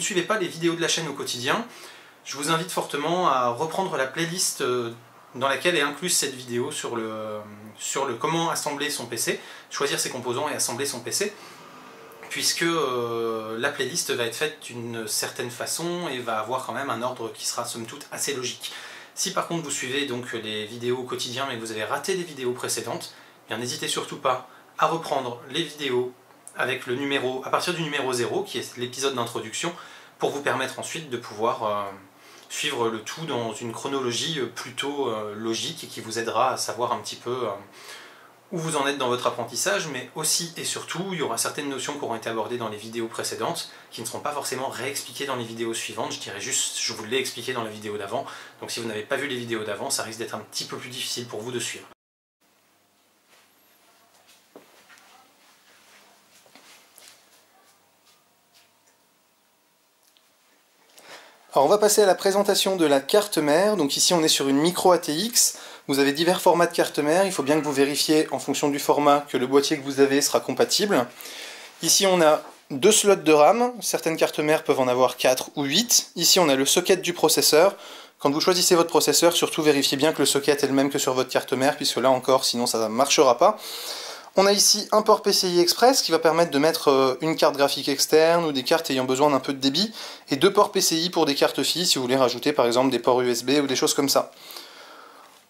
suivez pas les vidéos de la chaîne au quotidien, je vous invite fortement à reprendre la playlist dans laquelle est incluse cette vidéo sur le comment assembler son PC, choisir ses composants et assembler son PC, puisque la playlist va être faite d'une certaine façon et va avoir quand même un ordre qui sera somme toute assez logique. Si par contre vous suivez donc les vidéos au quotidien mais que vous avez raté les vidéos précédentes, bien n'hésitez surtout pas à reprendre les vidéos avec le numéro, à partir du numéro 0 qui est l'épisode d'introduction, pour vous permettre ensuite de pouvoir suivre le tout dans une chronologie plutôt logique et qui vous aidera à savoir un petit peu où vous en êtes dans votre apprentissage, mais aussi et surtout, il y aura certaines notions qui auront été abordées dans les vidéos précédentes, qui ne seront pas forcément réexpliquées dans les vidéos suivantes, je dirais juste, je vous l'ai expliqué dans la vidéo d'avant, donc si vous n'avez pas vu les vidéos d'avant, ça risque d'être un petit peu plus difficile pour vous de suivre. Alors on va passer à la présentation de la carte mère. Donc ici on est sur une micro ATX, vous avez divers formats de carte mère, il faut bien que vous vérifiez en fonction du format que le boîtier que vous avez sera compatible. Ici on a 2 slots de RAM, certaines cartes mères peuvent en avoir 4 ou 8. Ici on a le socket du processeur. Quand vous choisissez votre processeur, surtout vérifiez bien que le socket est le même que sur votre carte mère, puisque là encore sinon ça ne marchera pas. On a ici un port PCI Express qui va permettre de mettre une carte graphique externe ou des cartes ayant besoin d'un peu de débit, et 2 ports PCI pour des cartes filles si vous voulez rajouter par exemple des ports USB ou des choses comme ça.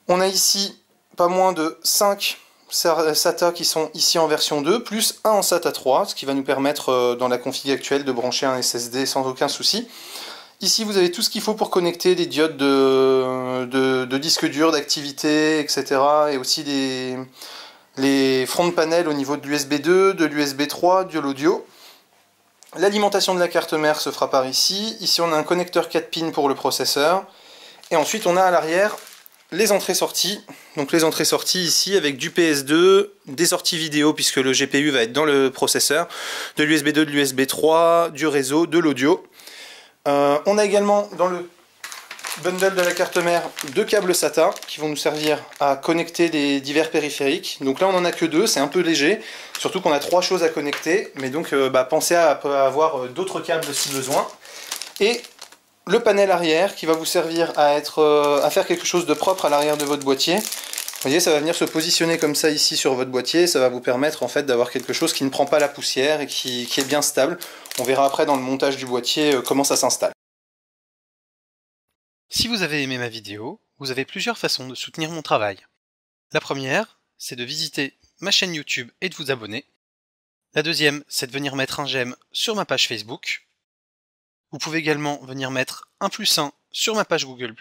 On a ici pas moins de 5 SATA qui sont ici en version 2, plus un en SATA 3, ce qui va nous permettre dans la config actuelle de brancher un SSD sans aucun souci. Ici vous avez tout ce qu'il faut pour connecter des diodes de disque dur, d'activité, etc. et aussi les front panels au niveau de l'USB 2, de l'USB 3, de l'audio. L'alimentation de la carte mère se fera par ici. Ici on a un connecteur 4 pins pour le processeur. Et ensuite on a à l'arrière les entrées-sorties. Donc les entrées-sorties ici avec du PS2, des sorties vidéo puisque le GPU va être dans le processeur, de l'USB 2, de l'USB 3, du réseau, de l'audio. On a également dans le bundle de la carte mère 2 câbles SATA qui vont nous servir à connecter les divers périphériques. Donc là on en a que 2, c'est un peu léger, surtout qu'on a 3 choses à connecter, mais donc pensez à avoir d'autres câbles si besoin. Et le panel arrière qui va vous servir à faire quelque chose de propre à l'arrière de votre boîtier. Vous voyez, ça va venir se positionner comme ça ici sur votre boîtier, ça va vous permettre en fait d'avoir quelque chose qui ne prend pas la poussière et qui est bien stable. On verra après dans le montage du boîtier comment ça s'installe. Si vous avez aimé ma vidéo, vous avez plusieurs façons de soutenir mon travail. La première, c'est de visiter ma chaîne YouTube et de vous abonner. La deuxième, c'est de venir mettre un j'aime sur ma page Facebook. Vous pouvez également venir mettre un +1 sur ma page Google+.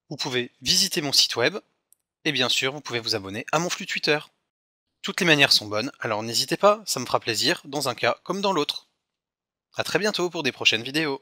Vous pouvez visiter mon site web. Et bien sûr, vous pouvez vous abonner à mon flux Twitter. Toutes les manières sont bonnes, alors n'hésitez pas, ça me fera plaisir, dans un cas comme dans l'autre. À très bientôt pour des prochaines vidéos.